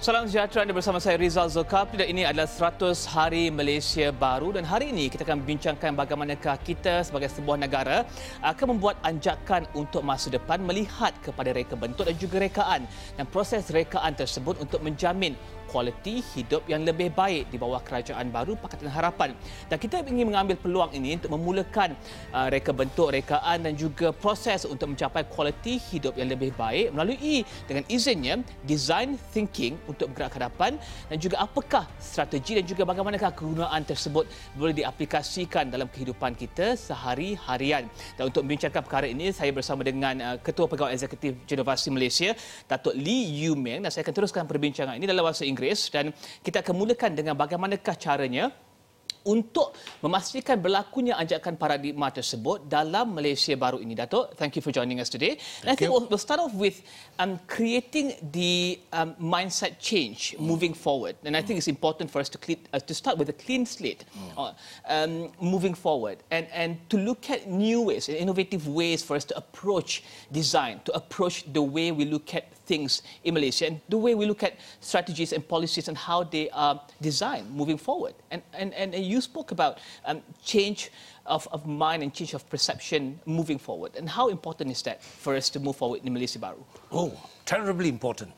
Salam sejahtera, anda bersama saya Rizal Zulkafli dan ini adalah 100 Hari Malaysia Baru, dan hari ini kita akan membincangkan bagaimanakah kita sebagai sebuah negara akan membuat anjakan untuk masa depan melihat kepada reka bentuk dan juga rekaan dan proses rekaan tersebut untuk menjamin kualiti hidup yang lebih baik di bawah kerajaan baru Pakatan Harapan. Dan kita ingin mengambil peluang ini untuk memulakan reka bentuk, rekaan dan juga proses untuk mencapai kualiti hidup yang lebih baik melalui dengan izinnya design thinking untuk bergerak ke hadapan, dan juga apakah strategi dan juga bagaimanakah kegunaan tersebut boleh diaplikasikan dalam kehidupan kita sehari-harian. Dan untuk membincangkan perkara ini, saya bersama dengan Ketua Pegawai Eksekutif Genovasi Malaysia, Datuk Lee Yew Meng, dan saya akan teruskan perbincangan ini dalam bahasa Inggeris, dan kita akan mulakan dengan bagaimanakah caranya untuk memastikan berlakunya anjakan paradigma tersebut dalam Malaysia Baru ini. Datuk, thank you for joining us today. And I think we'll start off with creating the mindset change moving forward. And I think it's important for us to start with a clean slate moving forward, and to look at new ways and innovative ways for us to approach design, to approach the way we look at things in Malaysia and the way we look at strategies and policies and how they are designed moving forward. And you spoke about change of mind and change of perception moving forward. And how important is that for us to move forward in Malaysia Baru? Oh, terribly important.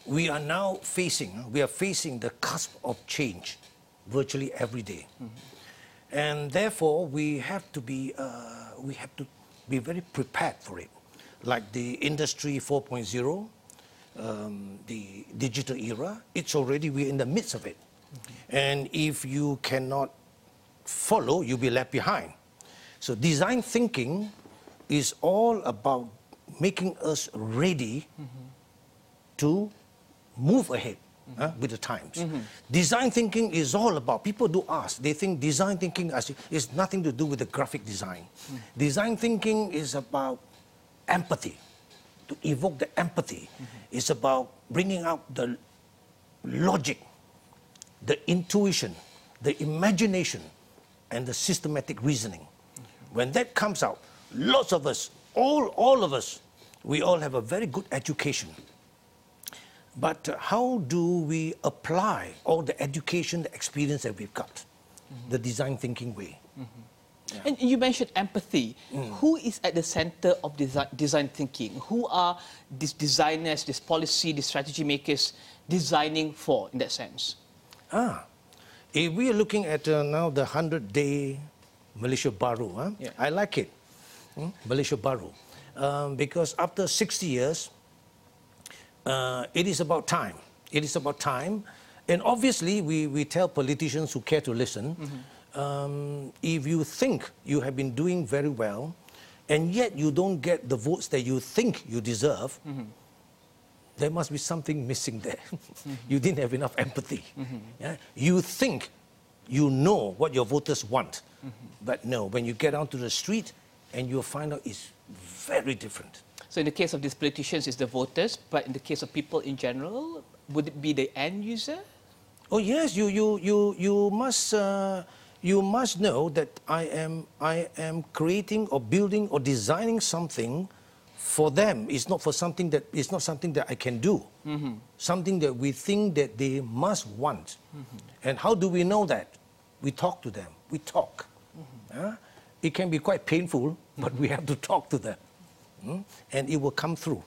We are now facing the cusp of change virtually every day. And therefore we have to be very prepared for it. Like the Industry 4.0, the digital era, we're in the midst of it. And if you cannot follow, you'll be left behind. So design thinking is all about making us ready to move ahead with the times. Design thinking is all about, people do ask, they think design thinking is nothing to do with the graphic design. Design thinking is about empathy, to evoke the empathy. It's about bringing out the logic, the intuition, the imagination, and the systematic reasoning. When that comes out, lots of us, all of us, we all have a very good education. But how do we apply all the education, the experience that we've got? The design thinking way. Yeah. And you mentioned empathy. Who is at the center of design thinking? Who are these designers, this policy, these strategy makers designing for in that sense? If we are looking at now the 100-day Malaysia Baru, I like it, Malaysia Baru, because after 60 years, it is about time. It is about time. And obviously, we tell politicians who care to listen, if you think you have been doing very well, and yet you don't get the votes that you think you deserve, there must be something missing there. You didn't have enough empathy. You think you know what your voters want, but no, when you get onto the street and you'll find out it's very different. So in the case of these politicians, it's the voters, but in the case of people in general, would it be the end user? Oh yes, you must know that I am creating or building or designing something for them. It's not something that I can do. Something that we think that they must want. And how do we know that? We talk to them. We talk. It can be quite painful, but we have to talk to them, and it will come through.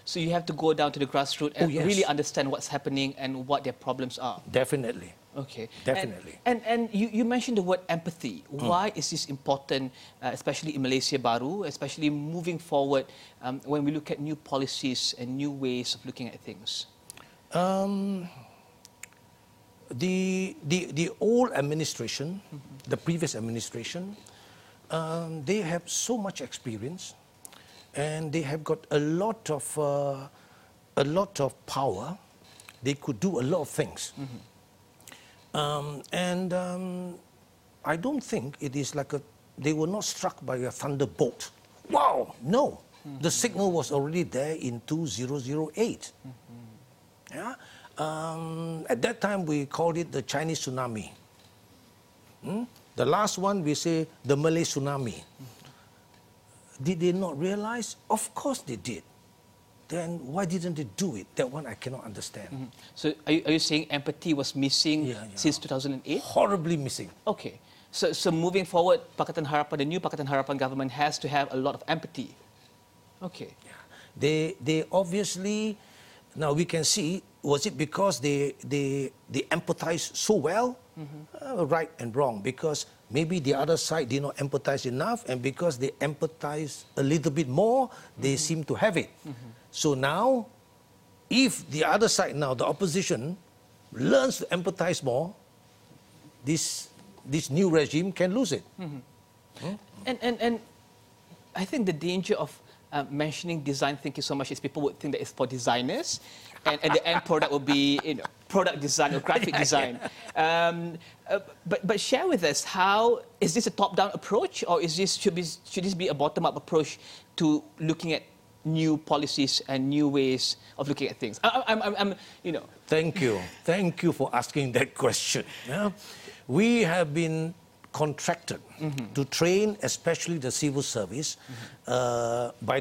So you have to go down to the grassroots and really understand what's happening and what their problems are. Definitely. Okay. Definitely. And you mentioned the word empathy. Why is this important, especially in Malaysia Baru, especially moving forward when we look at new policies and new ways of looking at things? The old administration, the previous administration, they have so much experience, and they have got a lot of power. They could do a lot of things. I don't think it is like they were not struck by a thunderbolt. Wow, no. The signal was already there in 2008. At that time, we called it the Chinese tsunami. The last one, we say the Malay tsunami. Did they not realize? Of course they did. then why didn't they do it? That one I cannot understand. So are you saying empathy was missing since 2008? Horribly missing. Okay. So moving forward, Pakatan Harapan, the new Pakatan Harapan government has to have a lot of empathy. Okay. Yeah. They obviously, now we can see, was it because they empathize so well? Right and wrong, because maybe the other side did not empathize enough, and because they empathize a little bit more, they seem to have it. So now, if the other side now, the opposition, learns to empathize more, this new regime can lose it. And I think the danger of mentioning design thinking so much is people would think that it's for designers, and the end product will be product design or graphic design. But share with us, how is this a top-down approach, or should this be a bottom-up approach to looking at new policies and new ways of looking at things? Thank you for asking that question. Yeah? We have been contracted to train, especially the civil service. By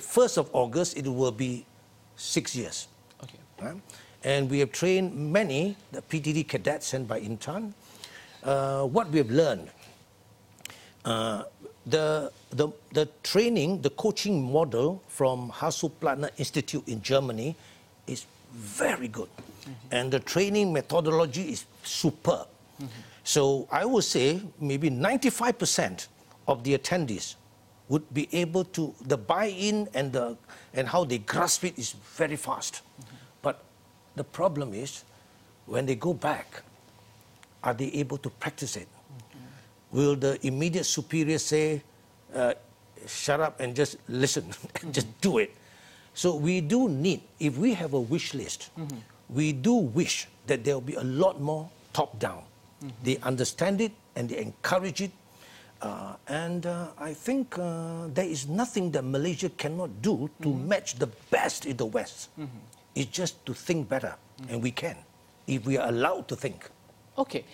1st of August, it will be 6 years. Okay. Right? And we have trained many, the PTD cadets sent by Intan. What we have learned, the training, the coaching model from Hasso-Plattner Institute in Germany is very good. And the training methodology is superb. So I would say maybe 95% of the attendees would be able to, the buy-in and how they grasp it is very fast. But the problem is, when they go back, are they able to practice it? Will the immediate superior say, shut up and just listen, and just do it? So we do need, if we have a wish list, we do wish that there will be a lot more top-down. They understand it and they encourage it. I think there is nothing that Malaysia cannot do to match the best in the West. It's just to think better, and we can, if we are allowed to think. Okay,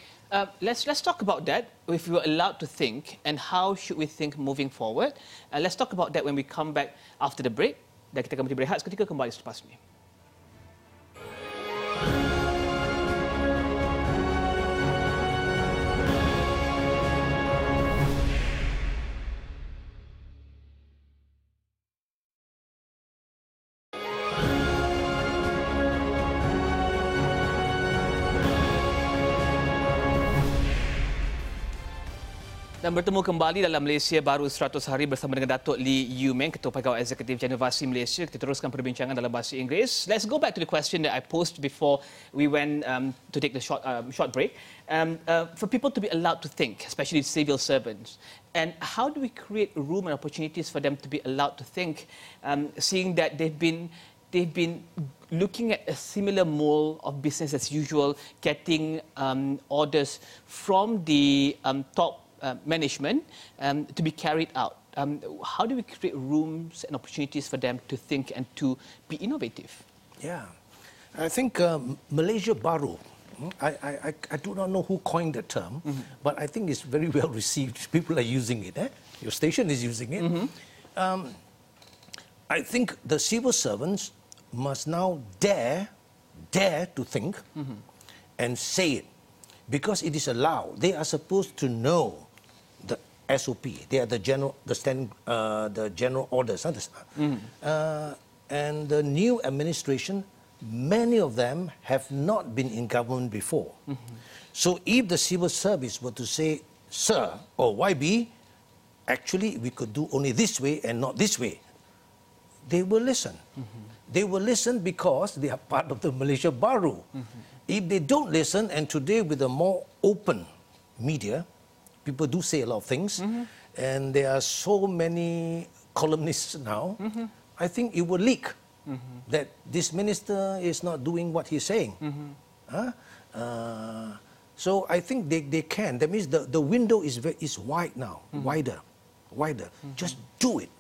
let's talk about that, if we were allowed to think, and how should we think moving forward. Let's talk about that when we come back after the break. Dan kita akan berehat seketika, kembali selepas ini. Dan bertemu kembali dalam Malaysia Baharu 100 Hari bersama dengan Datuk Lee Yew Meng, Ketua Pegawai Eksekutif Genovasi Malaysia. Kita teruskan perbincangan dalam bahasa Inggeris. Let's go back to the question that I posed before we went to take the short break. For people to be allowed to think, especially civil servants, and how do we create room and opportunities for them to be allowed to think, seeing that they've been looking at a similar mold of business as usual, getting orders from the top management to be carried out. How do we create rooms and opportunities for them to think and to be innovative? Yeah, I think Malaysia Baharu, I do not know who coined the term, but I think it's very well received. People are using it. Your station is using it. I think the civil servants must now dare to think and say it, because it is allowed. They are supposed to know the SOP. They are the general orders. And the new administration, many of them have not been in government before. So if the civil service were to say, sir, or YB, actually we could do only this way and not this way, they will listen. They will listen because they are part of the Malaysia Baharu. If they don't listen, and today with a more open media, people do say a lot of things, and there are so many columnists now, I think it will leak that this minister is not doing what he's saying. So I think they can. That means the window is wide now, wider. Just do it.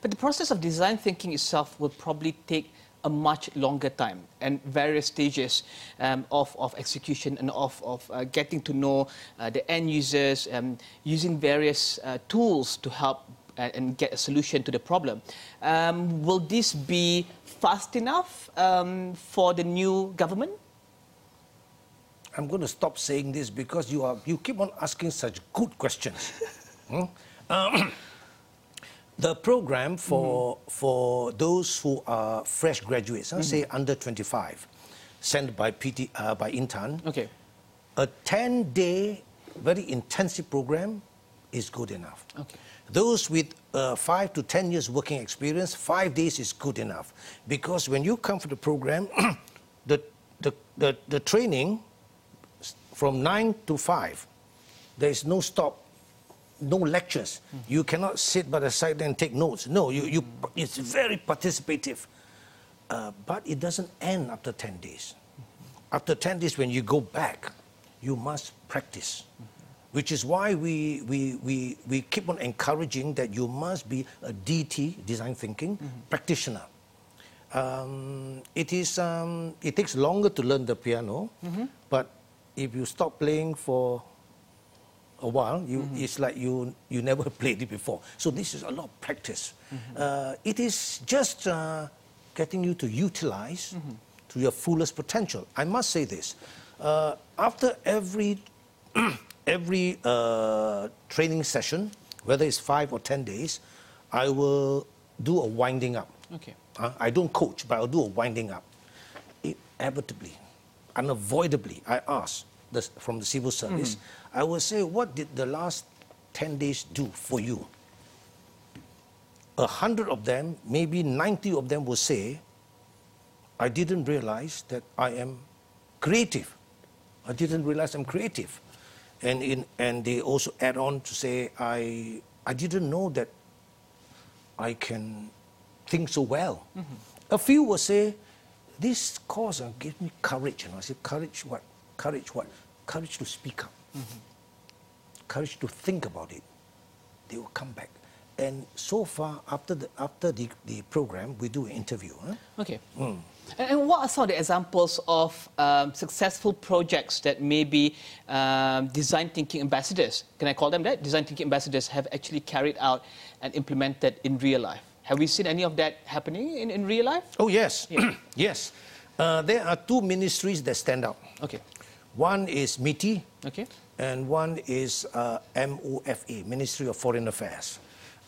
But the process of design thinking itself will probably take a much longer time and various stages of execution and of getting to know the end users, using various tools to help and get a solution to the problem. Will this be fast enough for the new government? I'm going to stop saying this because you keep on asking such good questions. The program for those who are fresh graduates, say under 25, sent by by Intan, a 10-day, very intensive program is good enough. Those with 5 to 10 years working experience, 5 days is good enough. Because when you come for the program, the training from 9 to 5, there is no stop, no lectures. You cannot sit by the side and take notes. No, it's very participative. But it doesn't end after 10 days. After 10 days, when you go back, you must practice. Which is why we keep on encouraging that you must be a DT, design thinking, practitioner. It takes longer to learn the piano, but if you stop playing for a while, it's like you never played it before. So this is a lot of practice. It is just getting you to utilize to your fullest potential. I must say this. After every training session, whether it's 5 or 10 days, I will do a winding up. I don't coach, but I'll do a winding up. Inevitably, unavoidably, I ask from the civil service, I will say, what did the last 10 days do for you? 100 of them, maybe 90 of them will say, I didn't realize that I am creative. I didn't realize I'm creative. And they also add on to say, I didn't know that I can think so well. A few will say, this course gave me courage. And I say, courage what? Courage what? Courage to speak up. Courage to think about it. They will come back. And so far, after the program, we do an interview. And what are some of the examples of successful projects that maybe design thinking ambassadors, can I call them that? Design thinking ambassadors have actually carried out and implemented in real life. Have we seen any of that happening in real life? Oh, yes. Yes. There are 2 ministries that stand out. One is MITI, and one is MOFA, Ministry of Foreign Affairs.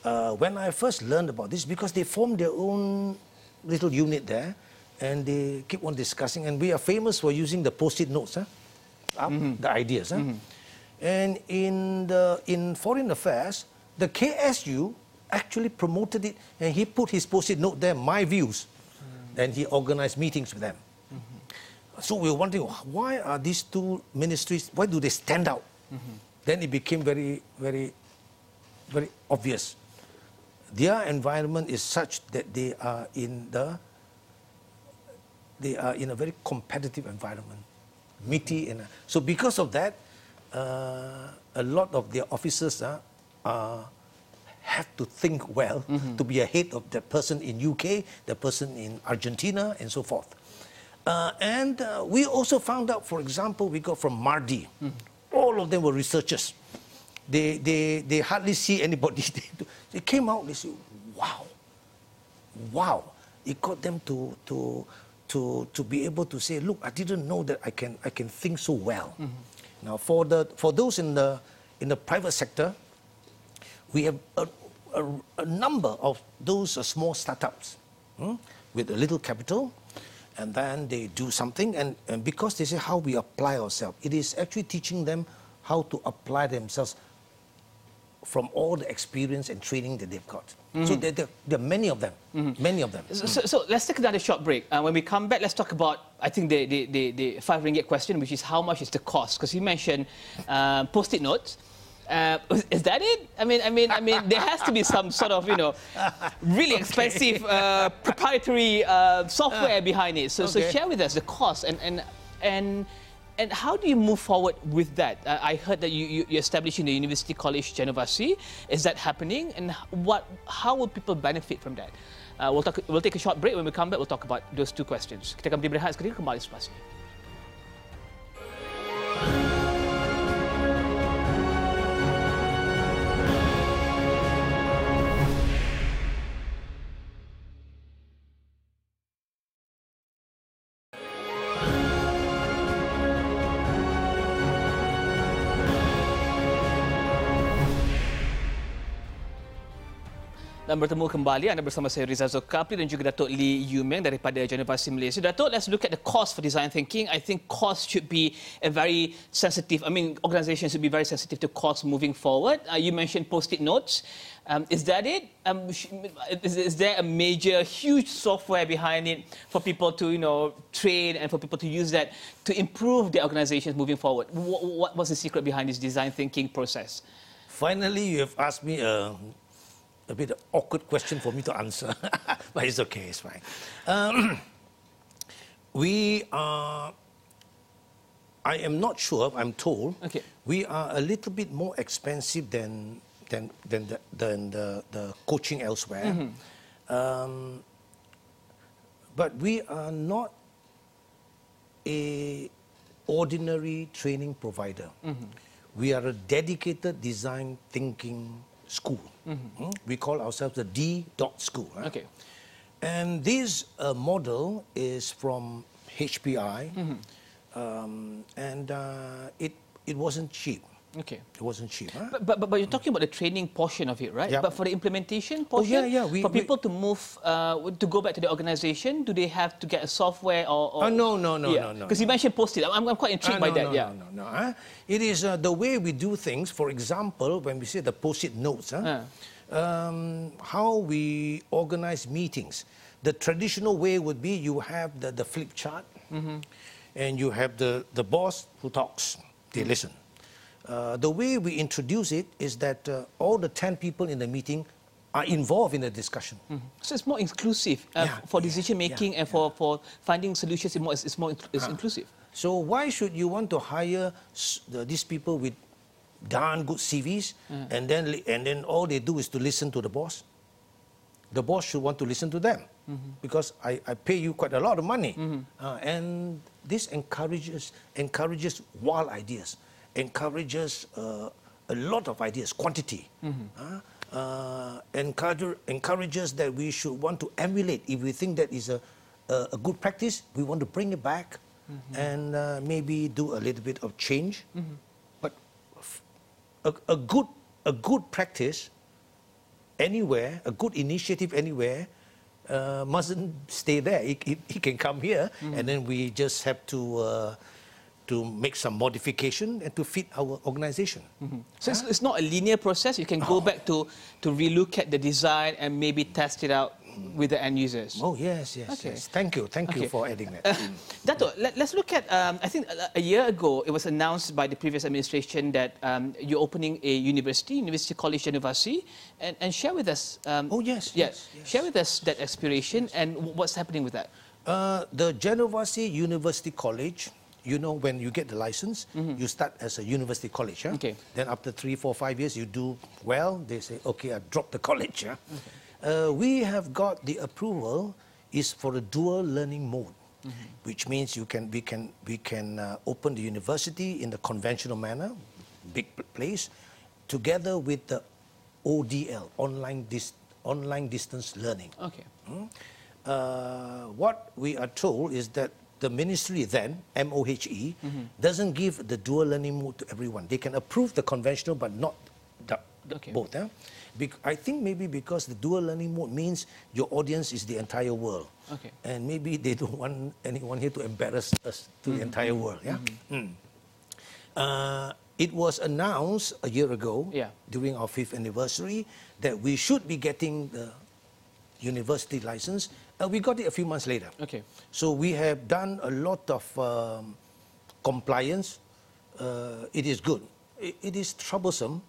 When I first learned about this, because they formed their own little unit there, and they keep on discussing, and we are famous for using the post-it notes, the ideas. And in Foreign Affairs, the KSU actually promoted it, and he put his post-it note there, my views, and he organized meetings with them. So we were wondering, why are these 2 ministries, why do they stand out? Then it became very, very, very obvious. Their environment is such that they are in a very competitive environment. MITI, so because of that, a lot of their officers have to think well to be ahead of the person in UK, the person in Argentina, and so forth. And we also found out, for example, we got from Mardi. All of them were researchers. They hardly see anybody. They came out, they said, wow. It got them to be able to say, look, I didn't know that I can think so well. Now, for those in the private sector, we have a number of those small startups with a little capital, and then they do something, and because they say how we apply ourselves, it is actually teaching them how to apply themselves from all the experience and training that they've got. So there are many of them, many of them. So let's take another short break. When we come back, let's talk about, I think, the #5 question, which is how much is the cost? Because you mentioned post-it notes. Is that it? I mean, there has to be some sort of, really expensive proprietary software behind it. So share with us the cost and how do you move forward with that? I heard that you're establishing the University College Genovasi. Is that happening? And how will people benefit from that? We'll take a short break. When we come back, we'll talk about those 2 questions. Kita akan berehat seketika, kembali selepas ini. Dan bertemu kembali anda bersama saya Rizal Zulkifli dan juga Datuk Lee Yew Meng daripada Genovasi Malaysia. Datuk, let's look at the cost for design thinking. I think cost should be a very sensitive, organizations should be very sensitive to cost moving forward. You mentioned post-it notes. Is that it? Is there a major, huge software behind it for people to, train and for people to use that to improve their organizations moving forward? What was the secret behind this design thinking process? Finally, you have asked me a bit awkward question for me to answer, but it's okay, it's fine. I am not sure, I'm told, okay, we are a little bit more expensive than the coaching elsewhere. But we are not a ordinary training provider. We are a dedicated design thinking school. We call ourselves the D.Dot School. Okay. And this model is from HPI, and it wasn't cheap. Okay. It wasn't cheap. Huh? But you're talking about the training portion of it, right? Yeah. But for the implementation portion, for people to move, to go back to the organization, do they have to get a software or no. Because you mentioned post-it. I'm quite intrigued by that. No. It is the way we do things. For example, when we say the post-it notes, how we organize meetings. The traditional way would be you have the flip chart, and you have the boss who talks. They listen. The way we introduce it is that all the 10 people in the meeting are involved in the discussion. So it's more inclusive for decision making and for finding solutions. It's more inclusive. So why should you want to hire these people with darn good CVs and then all they do is to listen to the boss? The boss should want to listen to them because I pay you quite a lot of money, and this encourages wild ideas. Encourages a lot of ideas, quantity. Encourages that we should want to emulate. If we think that is a good practice, we want to bring it back and maybe do a little bit of change. But a good practice anywhere, a good initiative anywhere, mustn't stay there. It can come here, and then we just have to make some modification and to fit our organization. So it's not a linear process. You can go back to relook at the design and maybe test it out with the end users. Oh, yes. Thank you for adding that. Dato', let's look at, I think a year ago, it was announced by the previous administration that you're opening a University College Genovasi, and share with us... Share with us that aspiration and what's happening with that. The Genovasi University College, when you get the license, you start as a university college. Okay. Then after 3, 4, 5 years, you do well. They say, okay, I dropped the college. We have got the approval is for a dual learning mode, which means we can open the university in the conventional manner, big place, together with the ODL, online distance learning. Okay. What we are told is that the ministry then, MOHE, doesn't give the dual learning mode to everyone. They can approve the conventional, but not both. I think maybe because the dual learning mode means your audience is the entire world. Okay. And maybe they don't want anyone here to embarrass us to the entire world. It was announced a year ago, during our 5th anniversary, that we should be getting the university license. We got it a few months later. Okay. So we have done a lot of compliance. It is good. It is troublesome,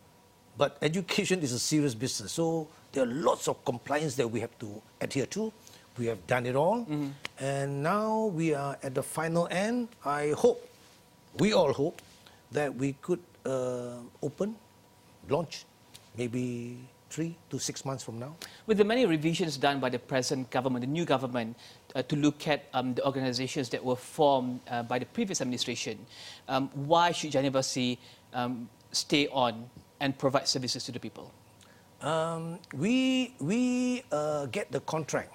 but education is a serious business. So there are lots of compliance that we have to adhere to. We have done it all. And now we are at the final end. We all hope, that we could launch, maybe 3 to 6 months from now. With the many revisions done by the present government, the new government, to look at the organizations that were formed by the previous administration, why should Genovasi stay on and provide services to the people? We get the contract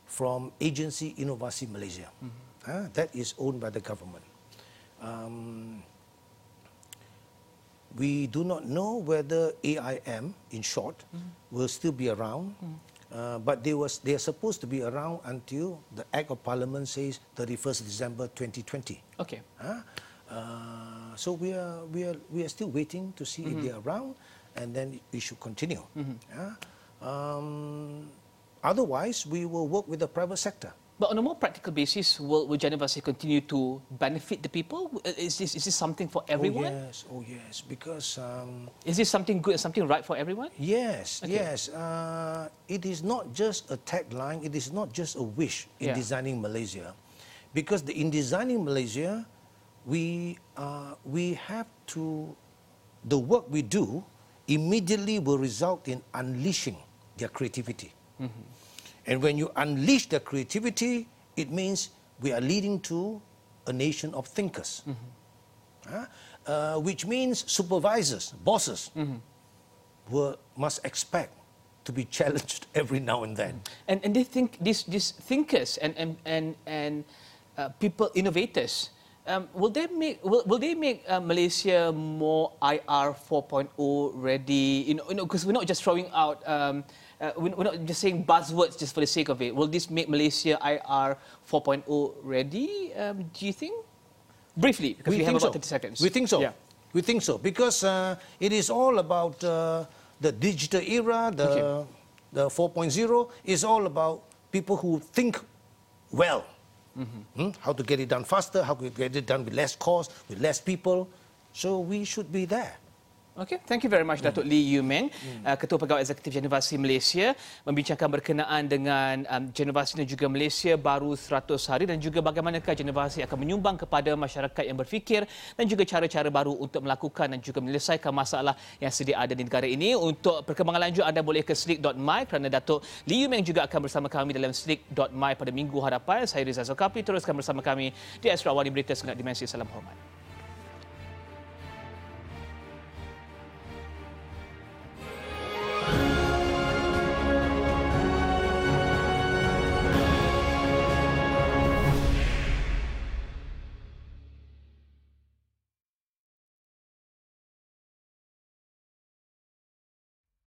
from agency Genovasi Malaysia. That is owned by the government. We do not know whether AIM, in short, will still be around, but they are supposed to be around until the Act of Parliament says 31st December 2020. Okay. So we are still waiting to see if they are around, and then we should continue. Otherwise, we will work with the private sector. But on a more practical basis, will Genovasi continue to benefit the people? Is this something for everyone? Oh yes, because... is this something good and something right for everyone? Yes, okay. yes. It is not just a tagline, it is not just a wish in designing Malaysia. Because in designing Malaysia, we have to... The work we do immediately will result in unleashing their creativity. And when you unleash their creativity, it means we are leading to a nation of thinkers. Which means supervisors, bosses, must expect to be challenged every now and then. And they think these thinkers and people, innovators, will they make Malaysia more IR 4.0 ready? Because we're not just throwing out, we're not just saying buzzwords just for the sake of it. Will this make Malaysia IR 4.0 ready? Do you think? Briefly, because we have about 30 seconds. We think so. Yeah. We think so because it is all about the digital era. The 4.0 is all about people who think well. How to get it done faster, how to get it done with less cost, with less people. So we should be there. Okay, thank you very much, Datuk Lee Yew Meng, Ketua Pegawai Eksekutif Genovasi Malaysia, membincangkan berkenaan dengan Genovasi dan juga Malaysia Baharu 100 hari dan juga bagaimanakah Genovasi akan menyumbang kepada masyarakat yang berfikir dan juga cara-cara baru untuk melakukan dan juga menyelesaikan masalah yang sedia ada di negara ini. Untuk perkembangan lanjut, anda boleh ke slick.my kerana Datuk Lee Yew Meng juga akan bersama kami dalam slick.my pada minggu hadapan. Saya Rizal Zulkafli, teruskan bersama kami di Asrawani Berita Segenap Dimensi. Salam hormat.